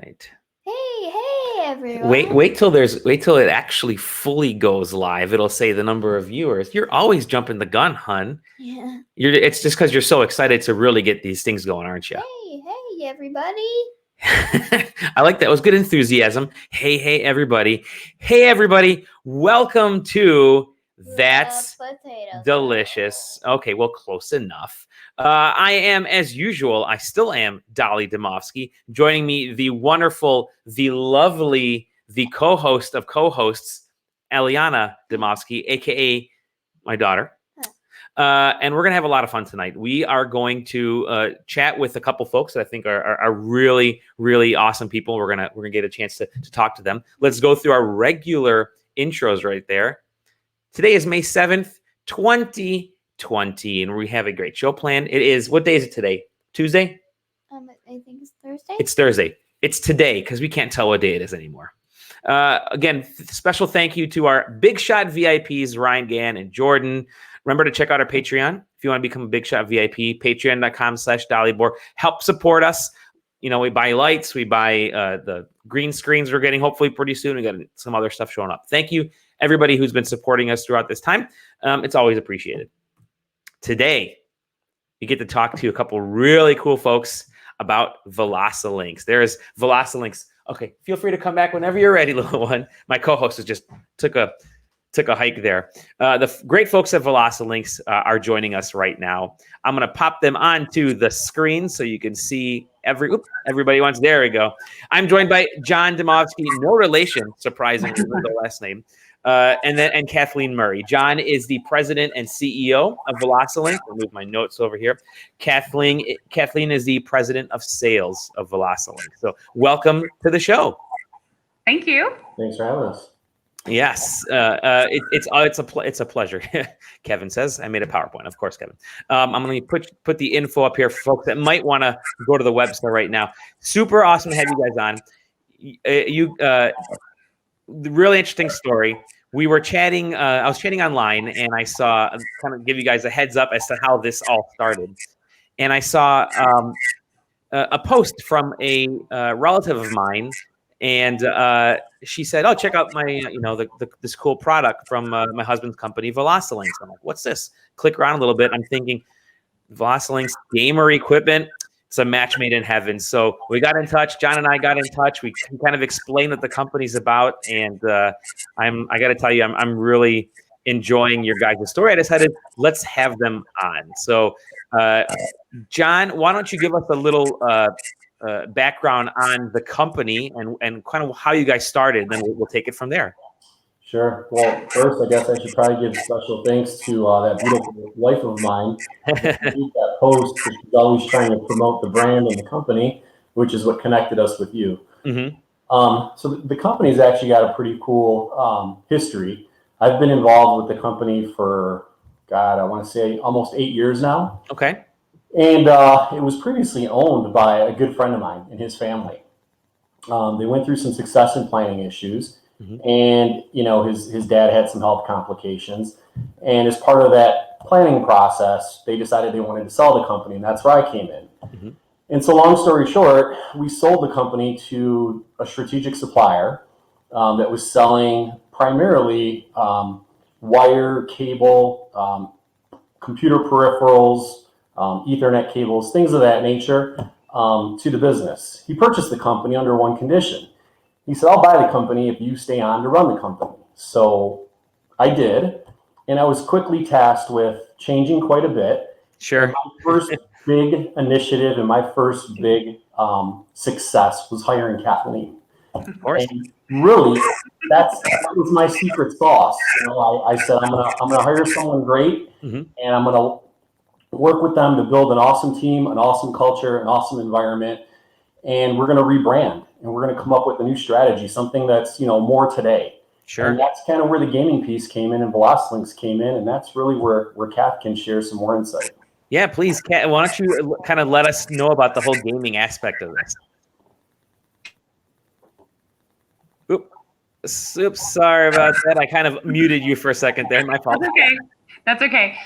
right. Hey, everyone. Wait till it actually fully goes live. It'll say the number of viewers. You're always jumping the gun, hun. Yeah. It's just because you're so excited to really get these things going, aren't you? Hey, everybody. I like that. It was good enthusiasm. Hey, everybody. Hey, everybody. Welcome to That's Delicious. Okay, well, close enough. I am, as usual, I still am Dolly Demovsky. Joining me, the wonderful, the lovely, the co-host of co-hosts, Eliana Demovsky, a.k.a. my daughter. And we're going to have a lot of fun tonight. We are going to chat with a couple folks that I think are really, really awesome people. We're gonna get a chance to talk to them. Let's go through our regular intros right there. Today is May 7th, 2020, and we have a great show planned. It is, what day is it today? Tuesday? I think it's Thursday. It's Thursday. It's today because we can't tell what day it is anymore. Again, special thank you to our Big Shot VIPs, Ryan Gann and Jordan. Remember to check out our Patreon if you want to become a Big Shot VIP, patreon.com/Dollybor. Help support us. You know, we buy lights, we buy the green screens we're getting hopefully pretty soon. We got some other stuff showing up. Thank you, everybody who's been supporting us throughout this time. It's always appreciated. Today, you get to talk to a couple really cool folks about Velocilinx. There's Velocilinx. Okay, feel free to come back whenever you're ready, little one. My co-host has just took a hike there. The great folks at Velocilinx are joining us right now. I'm going to pop them onto the screen so you can see everybody wants. There we go. I'm joined by John Demovsky, no relation, surprisingly, with the last name, and Kathleen Murray. John is the president and CEO of Velocilinx. I'll move my notes over here. Kathleen is the president of sales of Velocilinx. So welcome to the show. Thank you. Thanks for having us. Yes, it's a pleasure. Kevin says I made a PowerPoint. Of course, Kevin. I'm going to put the info up here for folks that might want to go to the website right now. Super awesome to have you guys on. Really interesting story. We were chatting. I was chatting online, and I saw kind of give you guys a heads up as to how this all started. And I saw a post from a relative of mine. And she said, "Oh, check out my, this cool product from my husband's company, Velocilinx." I'm like, "What's this?" Click around a little bit. I'm thinking, Velocilinx gamer equipment. It's a match made in heaven. So we got in touch. John and I got in touch. We kind of explained what the company's about, and I got to tell you, I'm really enjoying your guys' story. I decided let's have them on. So, John, why don't you give us a little background on the company and kind of how you guys started, then we'll take it from there. Sure. Well, first, I guess I should probably give special thanks to that beautiful wife of mine. That post, because she's always trying to promote the brand and the company, which is what connected us with you. Mm-hmm. So the company's actually got a pretty cool history. I've been involved with the company for, I want to say almost 8 years now. Okay. And it was previously owned by a good friend of mine and his family. They went through some succession planning issues, and his dad had some health complications. And as part of that planning process, they decided they wanted to sell the company, and that's where I came in. Mm-hmm. And so, long story short, we sold the company to a strategic supplier that was selling primarily wire, cable, computer peripherals, Ethernet cables, things of that nature, to the business. He purchased the company under one condition. He said, "I'll buy the company if you stay on to run the company." So I did, and I was quickly tasked with changing quite a bit. Sure. And my first big initiative and my first big success was hiring Kathleen. Of course. And really, that was my secret sauce. I said, I'm gonna hire someone great, and I'm gonna work with them to build an awesome team, an awesome culture, an awesome environment, and we're going to rebrand, and we're going to come up with a new strategy, something that's more today. Sure. And that's kind of where the gaming piece came in, and Velocilinx came in, and that's really where Kath can share some more insight. Yeah, please, Kath, why don't you kind of let us know about the whole gaming aspect of this? Oops, sorry about that. I kind of muted you for a second there. My fault. That's okay.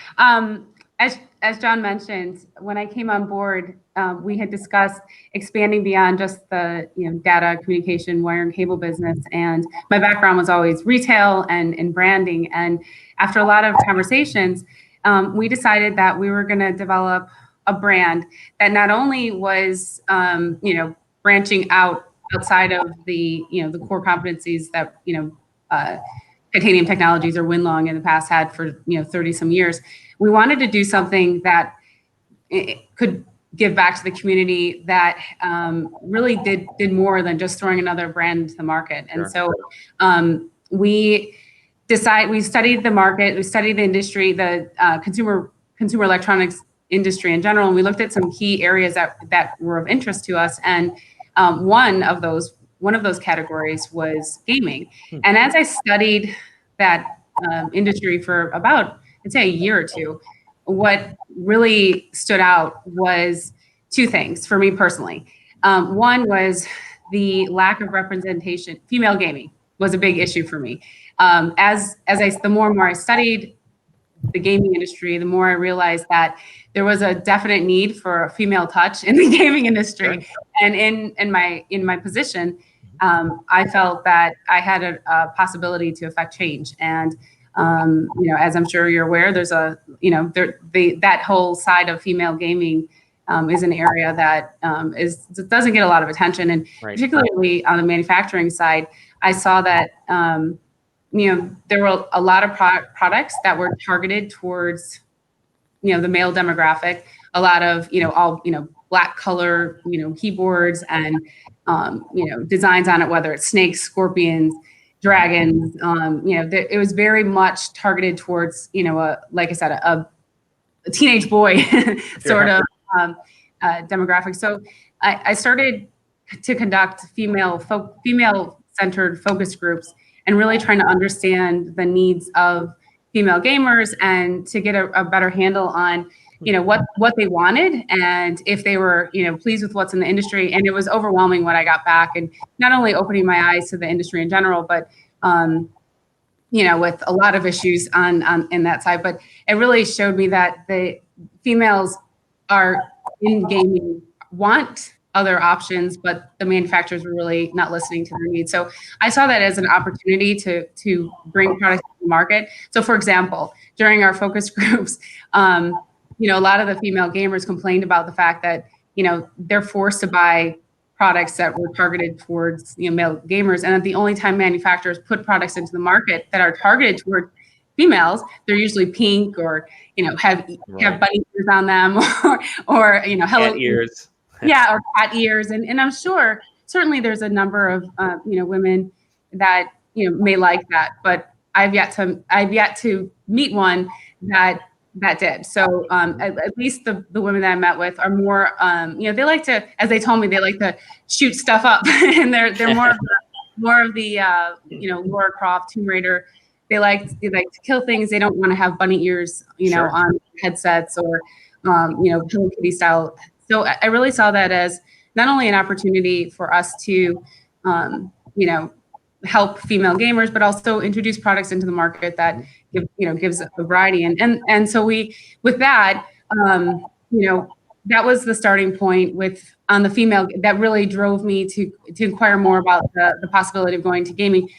as John mentioned, when I came on board, we had discussed expanding beyond just the data communication, wire and cable business. And my background was always retail and branding. And after a lot of conversations, we decided that we were going to develop a brand that not only was branching outside of the the core competencies that titanium technologies or Winlong in the past had for 30 some years. We wanted to do something that could give back to the community that really did more than just throwing another brand into the market. And so we studied the market, we studied the industry, the consumer electronics industry in general, and we looked at some key areas that were of interest to us. And one of those categories was gaming. And as I studied that industry for about, I'd say, a year or two, what really stood out was two things for me personally. One was the lack of representation. Female gaming was a big issue for me. The more and more I studied the gaming industry, the more I realized that there was a definite need for a female touch in the gaming industry. And in my position, I felt that I had a possibility to affect change. And as I'm sure you're aware, there's that whole side of female gaming is an area that doesn't get a lot of attention, and particularly on the manufacturing side, I saw that there were a lot of products that were targeted towards the male demographic. A lot of all black color keyboards and designs on it, whether it's snakes, scorpions, dragons. It was very much targeted towards like I said, a teenage boy sort of demographic. So I started to conduct female-centered focus groups and really trying to understand the needs of female gamers and to get a better handle on what they wanted and if they were pleased with what's in the industry. And it was overwhelming when I got back, and not only opening my eyes to the industry in general, but with a lot of issues on in that side. But it really showed me that the females are in gaming want other options, but the manufacturers were really not listening to their needs. So I saw that as an opportunity to bring products to the market. So for example, during our focus groups, a lot of the female gamers complained about the fact that, they're forced to buy products that were targeted towards male gamers. And that the only time manufacturers put products into the market that are targeted toward females, they're usually pink or, have bunny ears on them or hello ears. Yeah, or cat ears. And I'm sure certainly there's a number of women that may like that, but I've yet to meet one that did. So at least the women that I met with are more they like to, as they told me, they like to shoot stuff up and they're more of the Lara Croft, Tomb Raider. They like to kill things. They don't want to have bunny ears on headsets or Hello Kitty style. So I really saw that as not only an opportunity for us to, help female gamers, but also introduce products into the market that gives a variety. And so with that, that was the starting point on the female that really drove me to inquire more about the possibility of going to gaming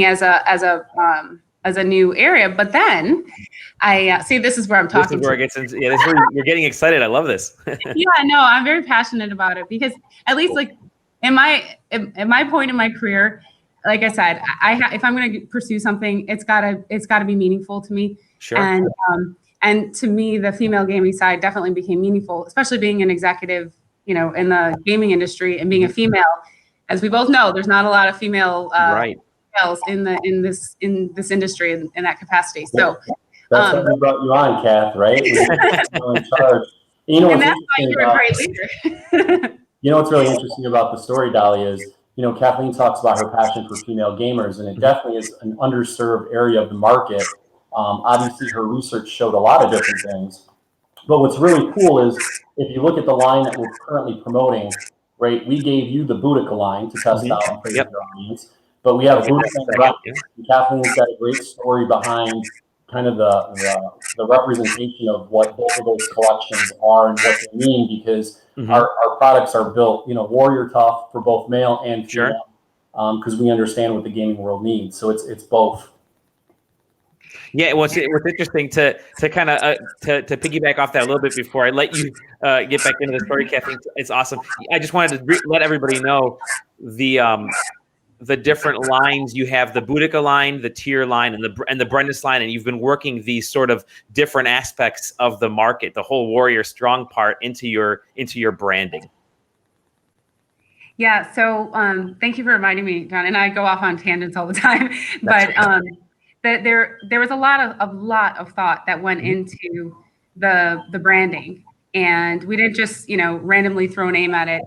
as a new area. But then I see, this is where I'm talking. This is where it gets into, this is where you're getting excited. I love this. Yeah, no, I'm very passionate about it because at least like at my point in my career, like I said, if I'm going to pursue something, it's gotta be meaningful to me. Sure. And to me, the female gaming side definitely became meaningful, especially being an executive, in the gaming industry and being a female. As we both know, there's not a lot of female in this industry in that capacity. So that's why we brought you on, Kath, right? You're in charge. And that's why you're a great leader. What's really interesting about the story, Dali, is Kathleen talks about her passion for female gamers, and it definitely is an underserved area of the market. Obviously, her research showed a lot of different things. But what's really cool is if you look at the line that we're currently promoting, right? We gave you the Boudica line to test out and play with your audience. But we have Boudica and Kathleen's got a great story behind kind of the representation of what both of those collections are and what they mean, because our products are built, warrior tough for both male and female, because we understand what the gaming world needs. So it's both. Yeah, what's interesting to kind of to piggyback off that a little bit before I let you get back into the story, Kathleen. It's awesome. I just wanted to let everybody know the different lines. You have the Boudica line, the Tier line, and the Brennus line, and you've been working these sort of different aspects of the market, the whole warrior strong part into your branding. Yeah. So thank you for reminding me, John. And I go off on tangents all the time, but there was a lot of thought that went into the branding, and we didn't just randomly throw a name at it.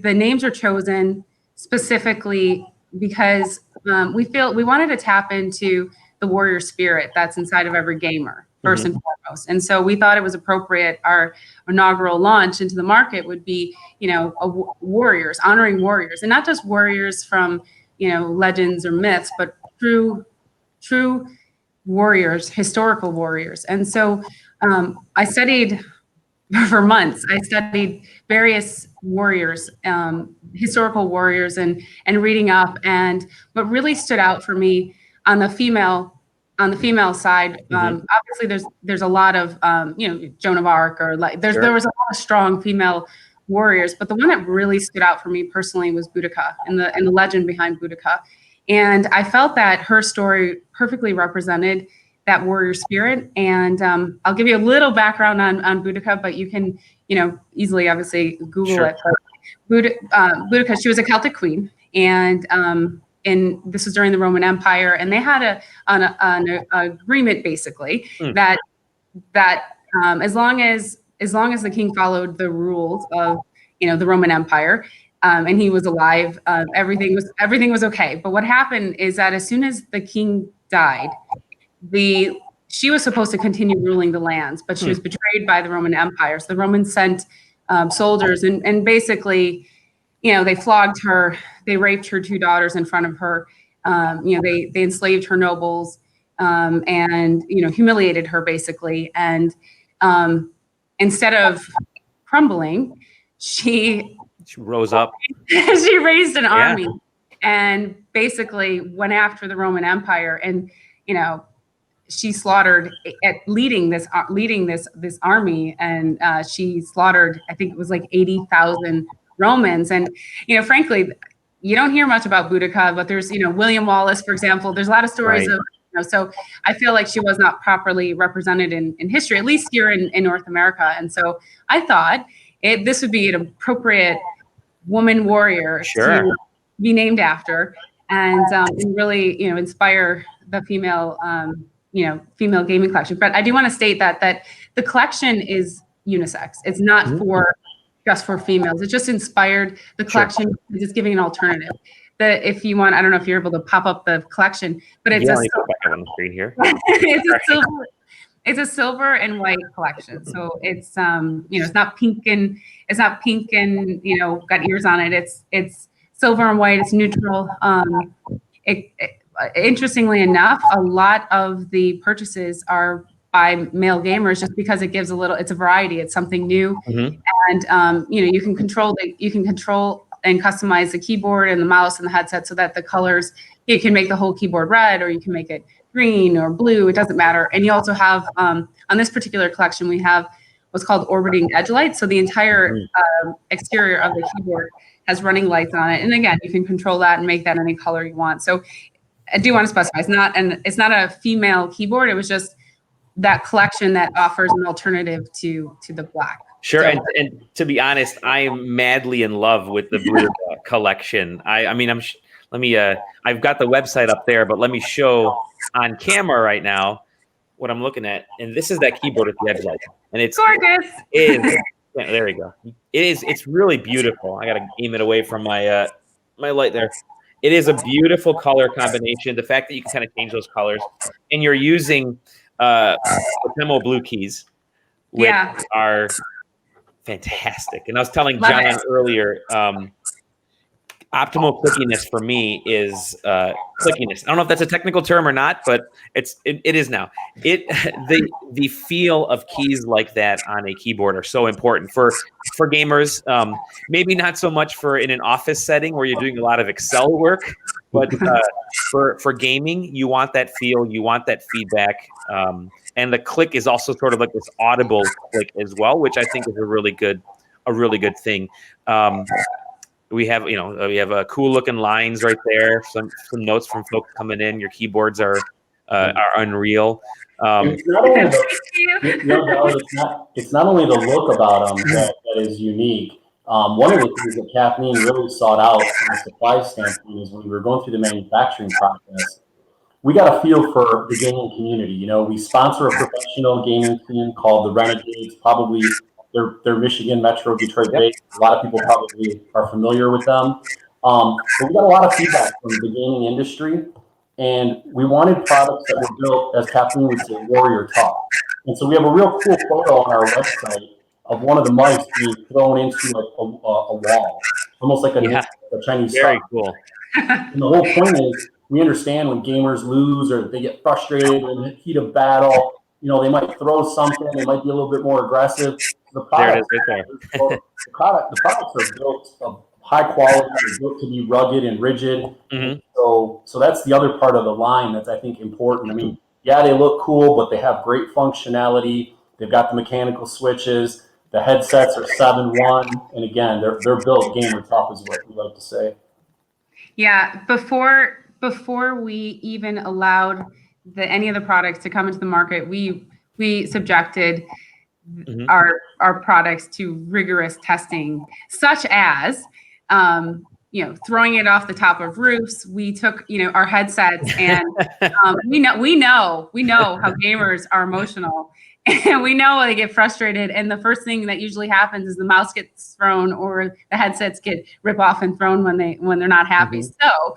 The names are chosen specifically because we wanted to tap into the warrior spirit that's inside of every gamer first and foremost. And so we thought it was appropriate. Our inaugural launch into the market would be, warriors, honoring warriors, and not just warriors from, legends or myths, but true warriors, historical warriors. And so I studied for months. I studied various warriors, historical warriors, and reading up. And what really stood out for me on the female side, obviously there's a lot of Joan of Arc, or there was a lot of strong female warriors, but the one that really stood out for me personally was Boudica and the legend behind Boudica. And I felt that her story perfectly represented that warrior spirit. And I'll give you a little background on Boudica, but you can, easily obviously Google it. But Boudica, she was a Celtic queen, and this was during the Roman Empire, and they had an agreement basically that as long as the king followed the rules of the Roman Empire, and he was alive, everything was okay. But what happened is that as soon as the king died, she was supposed to continue ruling the lands, but she was betrayed by the Roman Empire. So the Romans sent soldiers and basically, they flogged her, they raped her 2 daughters in front of her, they enslaved her nobles, and humiliated her basically. And instead of crumbling, she rose up. She raised an army and basically went after the Roman Empire, and she slaughtered leading this army, and she slaughtered, I think it was like 80,000 Romans. And frankly, you don't hear much about Boudica, but there's William Wallace, for example. There's a lot of stories of so I feel like she was not properly represented in history, at least here in North America. And so I thought this would be an appropriate woman warrior to be named after, and really inspire the female female gaming collection. But I do want to state that the collection is unisex. It's not just for females. It just inspired the collection, just giving an alternative. If you want, I don't know if you're able to pop up the collection, but it's on the screen here. It's a silver and white collection. So it's it's not pink and got ears on it. It's silver and white. It's neutral. Interestingly enough, a lot of the purchases are by male gamers, just because it gives it's a variety. It's something new, and you can control and customize the keyboard and the mouse and the headset so that the colors, you can make the whole keyboard red, or you can make it green or blue. It doesn't matter. And you also have on this particular collection, we have what's called orbiting edge lights. So the entire exterior of the keyboard has running lights on it, and again, you can control that and make that any color you want. So I do want to specify, it's not a female keyboard. It was just that collection that offers an alternative to the black. Sure. So, and to be honest, I am madly in love with the Boudica collection. I've got the website up there, but let me show on camera right now what I'm looking at. And this is that keyboard with the edge light. And it's gorgeous. There we go. It's really beautiful. I got to aim it away from my light there. It is a beautiful color combination. The fact that you can kind of change those colors, and you're using the demo blue keys, which are fantastic. And I was telling John earlier, optimal clickiness for me is clickiness. I don't know if that's a technical term or not, but it is now. The feel of keys like that on a keyboard are so important for gamers. Maybe not so much for in an office setting where you're doing a lot of Excel work, but for gaming, you want that feel, you want that feedback, and the click is also sort of like this audible click as well, which I think is a really good thing. We have cool looking lines right there. Some notes from folks coming in. Your keyboards are unreal. It's not only it's not only the look about them that is unique. One of the things that Kathleen really sought out from a supply standpoint is when we were going through the manufacturing process, we got a feel for the gaming community. You know, we sponsor a professional gaming team called the Renegades. Probably they're Michigan, Metro, Detroit based. A lot of people probably are familiar with them. But we got a lot of feedback from the gaming industry, and we wanted products that were built, as Kathleen would say, warrior tough. And so we have a real cool photo on our website of one of the mice being thrown into like a wall, almost like a Chinese Very style. cool. And the whole point is, we understand when gamers lose or they get frustrated in the heat of battle, you know, they might throw something, they might be a little bit more aggressive. The products, the products are built of high quality, they're built to be rugged and rigid. Mm-hmm. So that's the other part of the line that's, I think, important. I mean, yeah, they look cool, but they have great functionality. They've got the mechanical switches. The headsets are 7-1, and again, they're built gamer tough, is what we like to say. Yeah, before we even allowed any of the products to come into the market, we subjected our products to rigorous testing, such as throwing it off the top of roofs. We took our headsets, and we know how gamers are emotional. And we know they get frustrated, and the first thing that usually happens is the mouse gets thrown or the headsets get ripped off and thrown when they're not happy. So,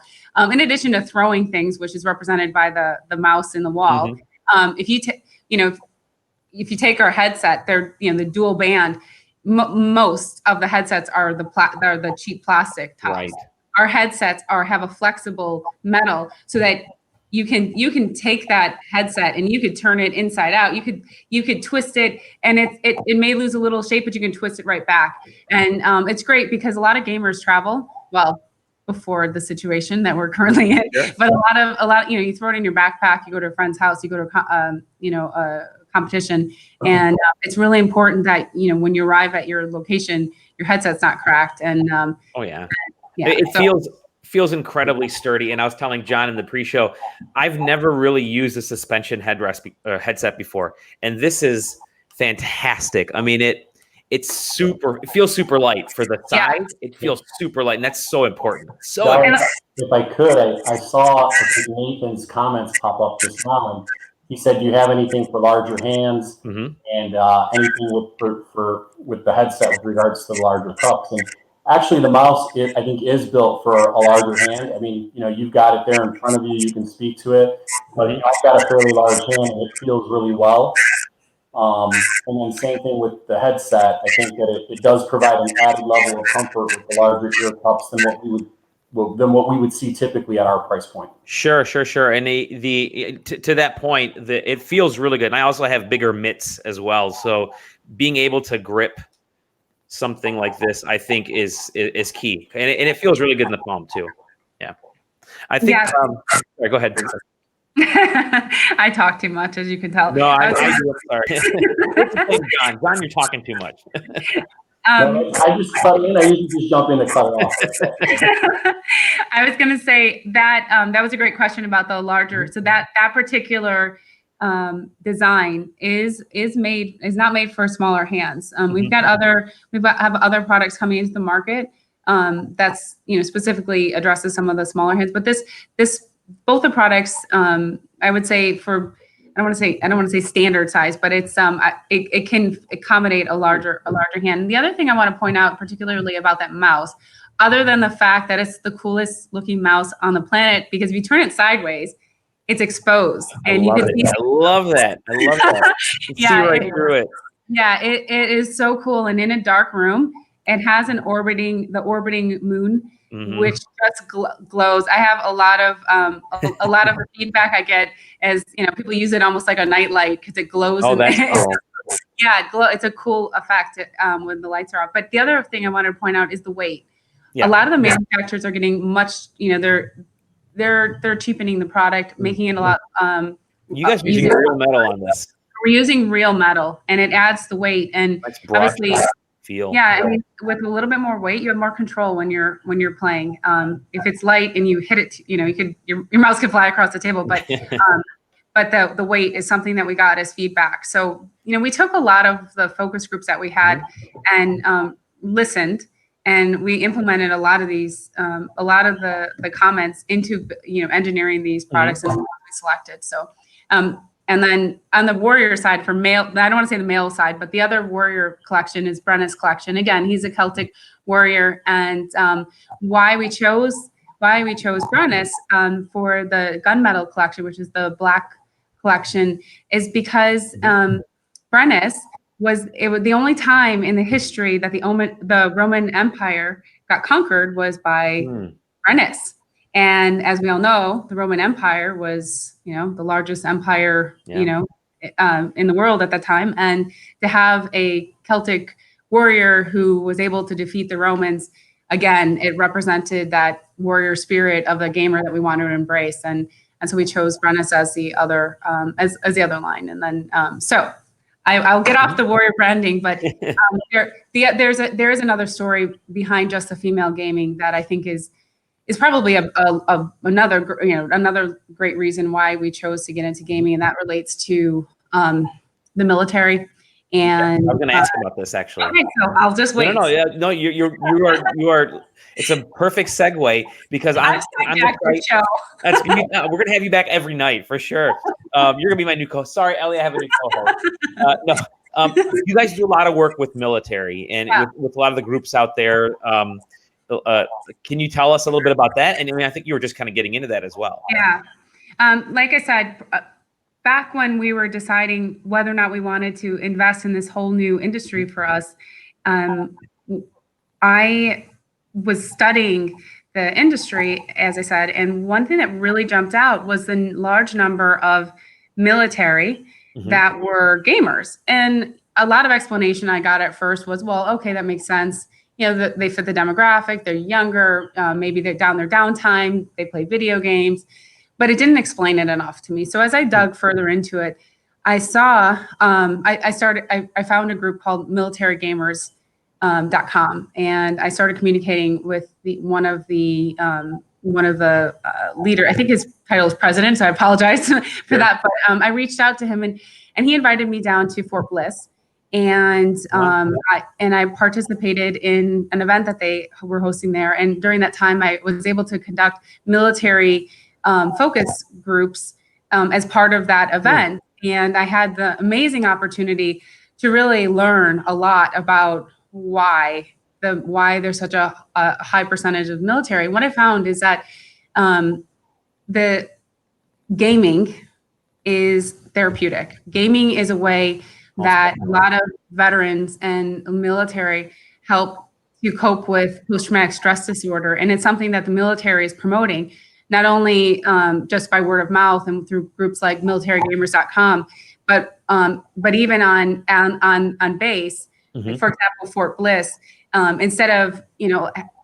in addition to throwing things, which is represented by the mouse in the wall, if you take our headset, they're the dual band. Most of the headsets are the cheap plastic tops. Right. Our headsets have a flexible metal so that you can take that headset and you could turn it inside out. You could twist it, and it may lose a little shape, but you can twist it right back. And it's great because a lot of gamers travel. Well, before the situation that we're currently in, but a lot you throw it in your backpack. You go to a friend's house. You go to a competition, and it's really important that when you arrive at your location, your headset's not cracked. And it feels incredibly sturdy. And I was telling John in the pre-show, I've never really used a suspension headset before, and this is fantastic. I mean, it feels super light for the size. Yeah. It feels super light, and that's so important. If I could, I saw Nathan's comments pop up just now, and he said, "Do you have anything for larger hands and anything with the headset with regards to the larger cups?" And actually, the mouse, I think, is built for a larger hand. I mean, you've got it there in front of you. You can speak to it. But I've got a fairly large hand, and it feels really well. And then same thing with the headset. I think that it does provide an added level of comfort with the larger ear cups than what we would see typically at our price point. Sure. And to that point, it feels really good. And I also have bigger mitts as well. So being able to grip something like this, I think, is key, and it feels really good in the palm too. Yeah, I think. Yeah. Sorry, go ahead. I talk too much, as you can tell. No, I do. Sorry. John, you're talking too much. I just cut in. I usually just jump in to cut it off. I was going to say that that was a great question about the larger. So that particular design is not made for smaller hands. We have other products coming into the market that's specifically addresses some of the smaller hands. But both the products, I would say I don't want to say standard size, but it's it can accommodate a larger hand. And the other thing I want to point out particularly about that mouse, other than the fact that it's the coolest looking mouse on the planet, because if you turn it sideways, it's exposed, and you can see. I love that. You see right through it. Yeah, it is so cool. And in a dark room, it has the orbiting moon which just glows. I have a lot of the feedback I get as, people use it almost like a night light because it glows. Oh, that's cool. Yeah, it's a cool effect when the lights are off. But the other thing I wanted to point out is the weight. Yeah. A lot of the manufacturers are getting much, they're cheapening the product, making it a lot. You guys are using real metal on this. We're using real metal, and it adds the weight. And obviously, feel. Yeah, I mean, with a little bit more weight, you have more control when you're playing. If it's light and you hit it, your mouse could fly across the table, but the weight is something that we got as feedback. So, we took a lot of the focus groups that we had and listened, and we implemented a lot of these, a lot of the comments into, engineering these products and we selected. So, and then on the Warrior side for male, I don't want to say the male side, but the other Warrior collection is Brenna's collection. Again, he's a Celtic warrior, and why we chose Brenna's for the gunmetal collection, which is the black collection, is because Brenna's was the only time in the history that the Roman Empire got conquered was by Brenna's. And as we all know, the Roman Empire was, the largest empire, in the world at that time. And to have a Celtic warrior who was able to defeat the Romans, again, it represented that warrior spirit of the gamer that we wanted to embrace. And so we chose Brenna's as the other, as the other line. And then, so I'll get off the warrior branding, but there is another story behind just the female gaming that I think is probably another great reason why we chose to get into gaming, and that relates to the military. And I was going to ask about this actually. Okay, so I'll just wait. No, you are. It's a perfect segue because I'm that's we're going to have you back every night for sure. You're going to be my new co-host. Sorry, Ellie, I have a new co-host. You guys do a lot of work with military and with a lot of the groups out there. Can you tell us a little bit about that? And I think you were just kind of getting into that as well. Yeah. Like I said, back when we were deciding whether or not we wanted to invest in this whole new industry for us, I was studying the industry, as I said, and one thing that really jumped out was the large number of military that were gamers. And a lot of explanation I got at first was, well, okay, that makes sense. They fit the demographic, they're younger, maybe they're down their downtime, they play video games, but it didn't explain it enough to me. So as I dug further into it, I saw, I found a group called militarygamers.com, and I started communicating with one of the leader. I think his title is president, so I apologize for that. But I reached out to him, and he invited me down to Fort Bliss. And I participated in an event that they were hosting there. And during that time, I was able to conduct military focus groups as part of that event. And I had the amazing opportunity to really learn a lot about why there's such a high percentage of military. What I found is that the gaming is therapeutic. Gaming is a way that a lot of veterans and military help to cope with post-traumatic stress disorder. And it's something that the military is promoting, not only just by word of mouth and through groups like militarygamers.com, but even on base. For example, Fort Bliss, instead of,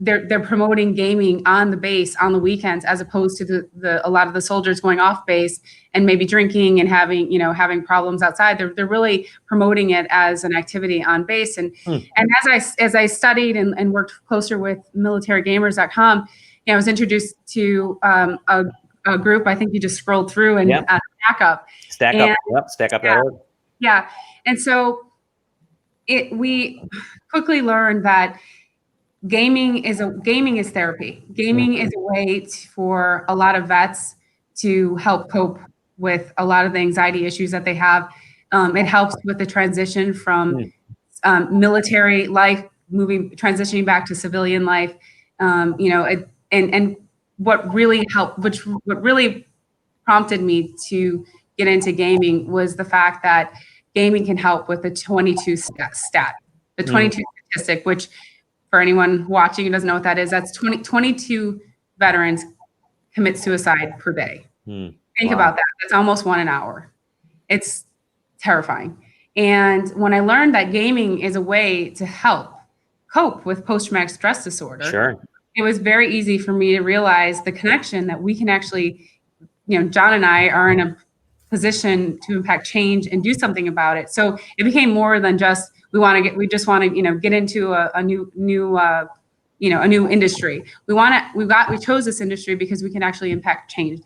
they're promoting gaming on the base on the weekends, as opposed to a lot of the soldiers going off base and maybe drinking and having problems outside. They're really promoting it as an activity on base. And as I studied and worked closer with militarygamers.com, I was introduced to a group. I think you just scrolled through and Stack Up. Stack Up. Yeah. And so we quickly learned that gaming is therapy. Gaming is a way for a lot of vets to help cope with a lot of the anxiety issues that they have. It helps with the transition from military life, transitioning back to civilian life. And what really prompted me to get into gaming was the fact that gaming can help with the 22 stat, the 22 statistic, which for anyone watching who doesn't know what that is, that's 22 veterans commit suicide per day. Think about that. That's almost one an hour. It's terrifying. And when I learned that gaming is a way to help cope with post-traumatic stress disorder, it was very easy for me to realize the connection that we can actually, John and I are in a position to impact change and do something about it. So it became more than just we just want to get into a new industry. We chose this industry because we can actually impact change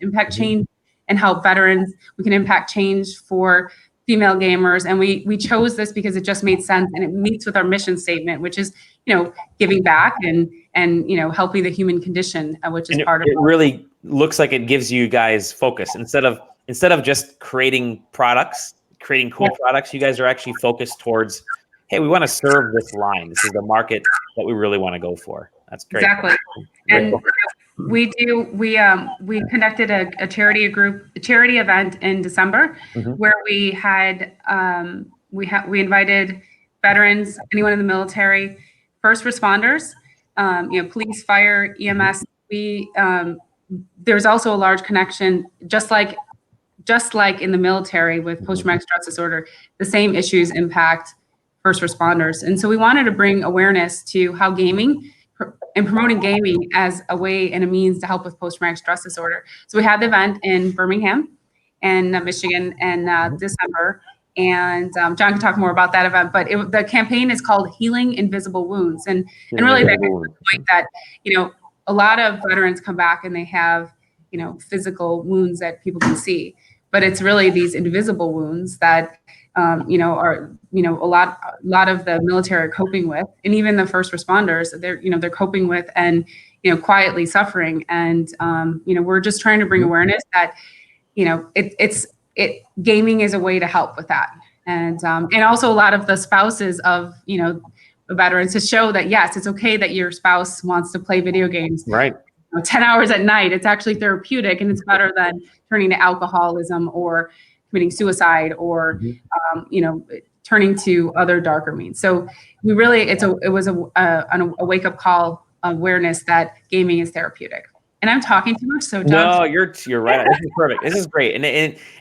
and help veterans. We can impact change for female gamers, and we chose this because it just made sense, and it meets with our mission statement, which is giving back and helping the human condition, which is part of it. Really looks like it gives you guys focus instead of just creating cool products. You guys are actually focused towards, hey, we want to serve this line. This is the market that we really want to go for. That's great. Exactly. And we conducted a charity event in December where we had we invited veterans, anyone in the military, first responders, police, fire, EMS. There's also a large connection, just like in the military with post-traumatic stress disorder, the same issues impact first responders. And so we wanted to bring awareness to how gaming and promoting gaming as a way and a means to help with post-traumatic stress disorder. So we had the event in Birmingham and Michigan in December. And John can talk more about that event, but the campaign is called Healing Invisible Wounds. And really that makes the point that, a lot of veterans come back and they have, physical wounds that people can see, but it's really these invisible wounds that, are, a lot of the military are coping with, and even the first responders, they're coping with and, quietly suffering. And, we're just trying to bring awareness that, gaming is a way to help with that. And also a lot of the spouses of, the veterans, to show that, yes, it's okay that your spouse wants to play video games. Right. 10 hours at night. It's actually therapeutic, and it's better than turning to alcoholism or committing suicide or, turning to other darker means. So we really, it was a wake up call awareness that gaming is therapeutic. And I'm talking too much, so Doug. No, you're right. This is perfect. This is great.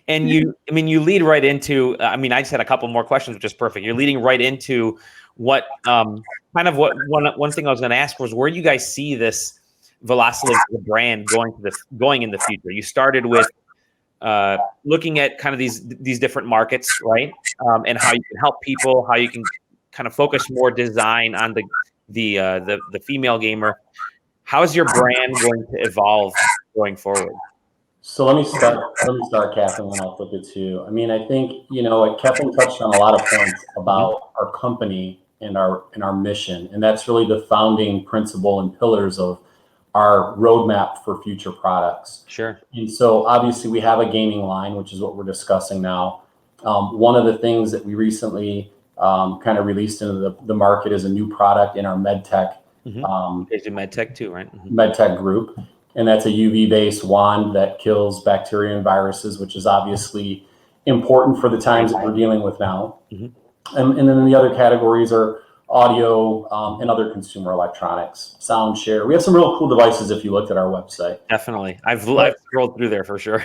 And you lead right into. I just had a couple more questions, which is perfect. You're leading right into what one thing I was going to ask was where you guys see this Velocilinx, the brand, going in the future. You started with looking at kind of these different markets, right? And how you can help people, how you can kind of focus more design on the female gamer. How is your brand going to evolve going forward? So let me start, Kathleen, and I'll flip it to you. I think, Kathleen touched on a lot of points about our company and our mission, and that's really the founding principle and pillars of our roadmap for future products. Sure. And so obviously we have a gaming line, which is what we're discussing now. One of the things that we recently kind of released into the market is a new product in our medtech. It's in medtech too, right? Medtech group. And that's a UV-based wand that kills bacteria and viruses, which is obviously important for the times that we're dealing with now. And then the other categories are audio and other consumer electronics, sound share. We have some real cool devices if you looked at our website. Definitely. I've scrolled through there for sure.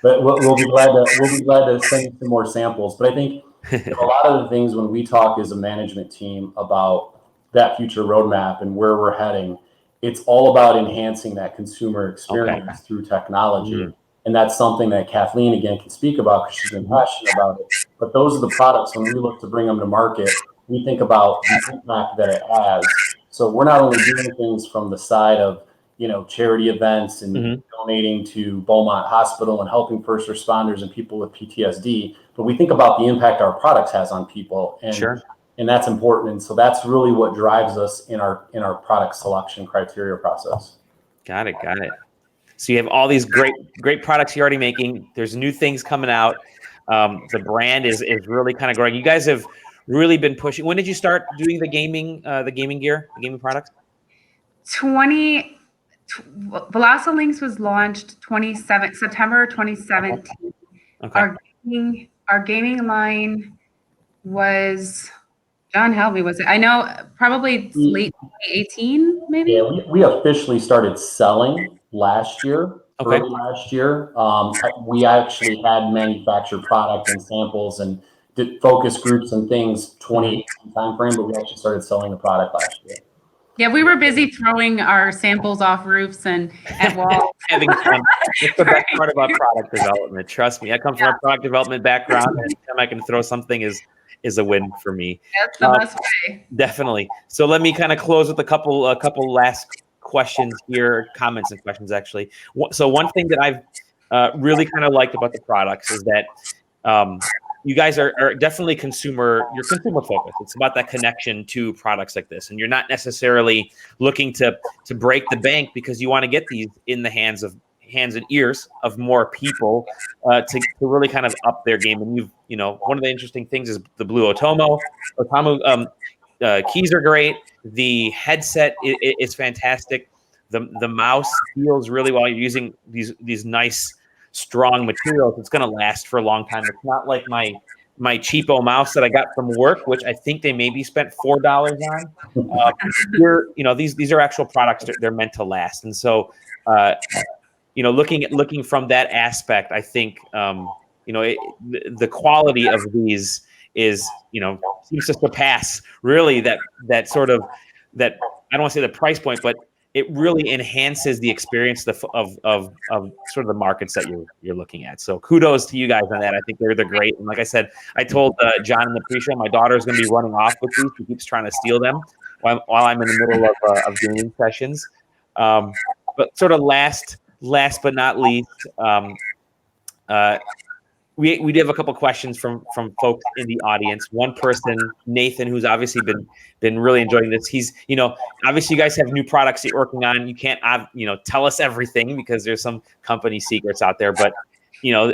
But we'll be glad to send you some more samples. But I think a lot of the things when we talk as a management team about that future roadmap and where we're heading, it's all about enhancing that consumer experience through technology. And that's something that Kathleen, again, can speak about because she's been passionate about it. But those are the products, when we look to bring them to market, we think about the impact that it has. So we're not only doing things from the side of, charity events and donating to Beaumont Hospital and helping first responders and people with PTSD, but we think about the impact our products has on people. And that's important. And so that's really what drives us in our product selection criteria process. Got it. So you have all these great products you're already making. There's new things coming out. The brand is really kind of growing. You guys have really been pushing. When did you start doing the gaming gear, the gaming products? Velocilinx was launched September 2017. Okay. Our gaming line was, John, help me. Was it? I know probably late 2018, maybe. Yeah, we officially started selling last year. Okay. Early last year. We actually had manufactured product and samples and did focus groups and things 2018 timeframe, but we actually started selling the product last year. Yeah, we were busy throwing our samples off roofs and at walls. Having fun. It's the best part about product development. Trust me, I come from a product development background. Anytime I can throw something is a win for me. That's the best way. Definitely. So let me kind of close with a couple last questions here, comments and questions actually. So one thing that I've really kind of liked about the products is that you guys are definitely consumer focused. It's about that connection to products like this, and you're not necessarily looking to break the bank because you want to get these in the hands and ears of more people to really kind of up their game. And one of the interesting things is the Blue Otomo keys are great. The headset is fantastic. The mouse feels really well. You're using these nice, strong materials. It's going to last for a long time. It's not like my cheapo mouse that I got from work, which I think they maybe spent $4 on. These are actual products. They're meant to last. And so, looking from that aspect, I think the quality of these is seems to surpass really that sort of that. I don't want to say the price point, but it really enhances the experience of sort of the markets that you're looking at. So kudos to you guys on that. I think they're great. And like I said, I told John in the pre-show, my daughter's going to be running off with these. She keeps trying to steal them while I'm in the middle of gaming sessions. But sort of last but not least, we do have a couple questions from folks in the audience. One person, Nathan, who's obviously been really enjoying this. He's, obviously you guys have new products that you're working on. You can't, tell us everything because there's some company secrets out there. But,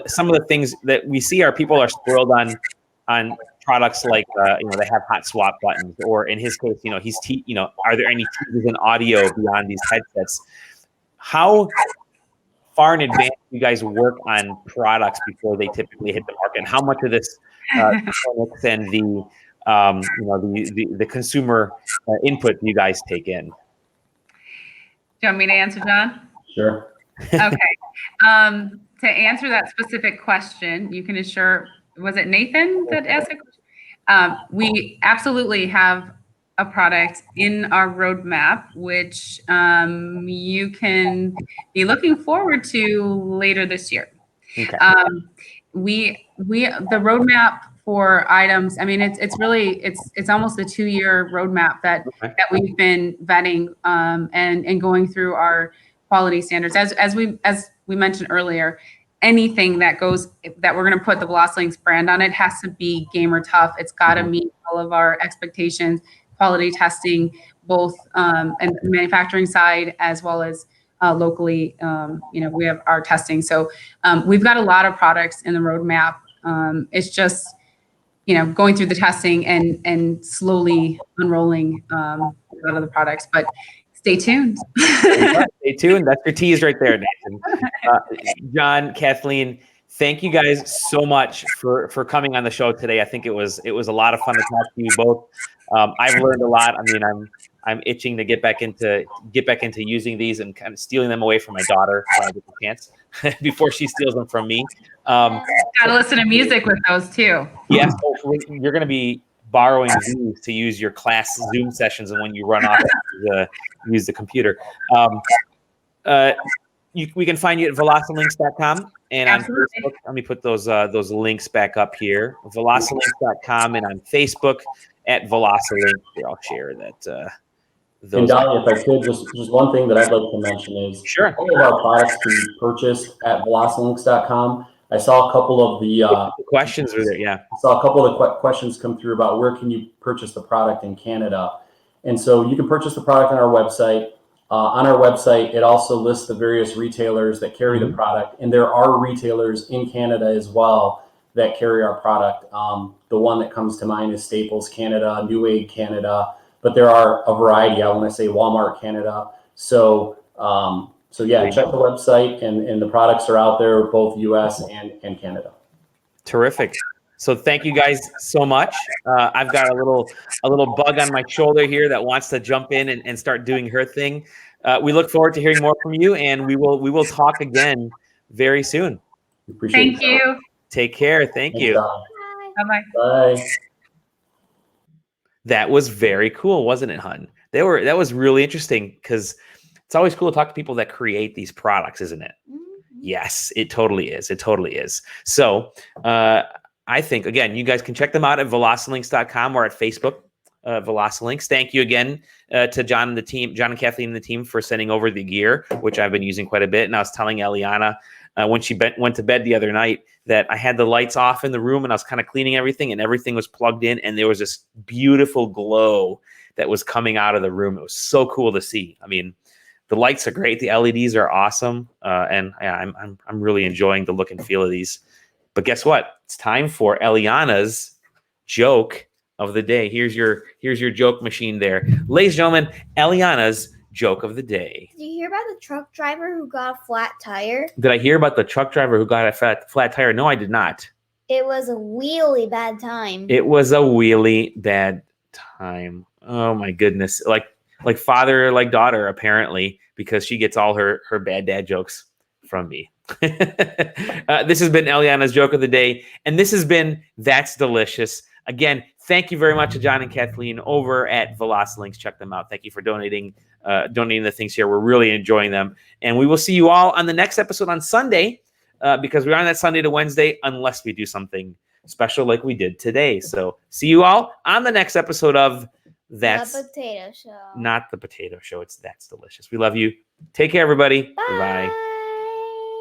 some of the things that we see are people are spoiled on products like, they have hot swap buttons, or in his case, are there any changes in audio beyond these headsets? How far in advance you guys work on products before they typically hit the market, and how much of this and the consumer input do you guys take in? Do you want me to answer, John? Sure. Okay. To answer that specific question, you can assure, was it Nathan that asked the question? We absolutely have a product in our roadmap, which you can be looking forward to later this year. Okay. The roadmap for items, I mean, it's really almost a 2-year roadmap that we've been vetting and going through our quality standards. As we mentioned earlier, anything that we're going to put the Velocilinx brand on, it has to be gamer tough. It's got to meet all of our expectations. Quality testing, both and the manufacturing side as well as locally. We have our testing. So we've got a lot of products in the roadmap. It's just going through the testing and slowly unrolling a lot of the products. But stay tuned. Stay tuned. That's your tease right there, Nathan. John, Kathleen, thank you guys so much for coming on the show today. I think it was a lot of fun to talk to you both. I've learned a lot. I mean, I'm itching to get back into using these and kind of stealing them away from my daughter when I get the chance before she steals them from me. Gotta listen to music with those too. Yes, you're going to be borrowing these to use your class Zoom sessions, and when you run off, use the computer. We can find you at velocilinx.com and on Facebook. Let me put those links back up here. Velocilinx.com and on Facebook at Velocilinx. I'll share that. And Dolly, if I could, just one thing that I'd like to mention is sure. All of our products can be purchased at velocilinx.com. I saw a couple of the questions were there. Yeah, I saw a couple of the questions come through about where can you purchase the product in Canada, and so you can purchase the product on our website. On our website, it also lists the various retailers that carry the product, and there are retailers in Canada as well that carry our product. The one that comes to mind is Staples Canada, Newegg Canada, but there are a variety. I want to say Walmart Canada. So yeah, check the website, and the products are out there, both U.S. and Canada. Terrific. So thank you guys so much. I've got a little bug on my shoulder here that wants to jump in and start doing her thing. We look forward to hearing more from you, and we will talk again very soon. Appreciate Thank you. Take care. Thank you. Bye. Bye-bye. Bye. That was very cool, wasn't it, Hun? That was really interesting because it's always cool to talk to people that create these products, isn't it? Mhm. Yes, it totally is. It totally is. So I think, again, you guys can check them out at velocilinx.com or at Facebook, Velocilinx. Thank you again to John and Kathleen and the team for sending over the gear, which I've been using quite a bit. And I was telling Eliana when she went to bed the other night that I had the lights off in the room and I was kind of cleaning everything and everything was plugged in and there was this beautiful glow that was coming out of the room. It was so cool to see. I mean, the lights are great. The LEDs are awesome. And I'm really enjoying the look and feel of these. But guess what? It's time for Eliana's joke of the day. Here's your joke machine there. Ladies and gentlemen, Eliana's joke of the day. Did you hear about the truck driver who got a flat tire? Did I hear about the truck driver who got a flat tire? No, I did not. It was a really bad time. It was a really bad time. Oh my goodness. Like father, like daughter, apparently, because she gets all her bad dad jokes from me. This has been Eliana's joke of the day, and this has been That's Delicious. Again, thank you very much to John and Kathleen over at Velocilinx. Check them out. Thank you for donating the things here. We're really enjoying them, and we will see you all on the next episode on Sunday because we're on that Sunday to Wednesday, unless we do something special like we did today. So see you all on the next episode of That's the Potato Show. Not the Potato Show. It's That's Delicious. We love you. Take care, everybody. Bye. Bye.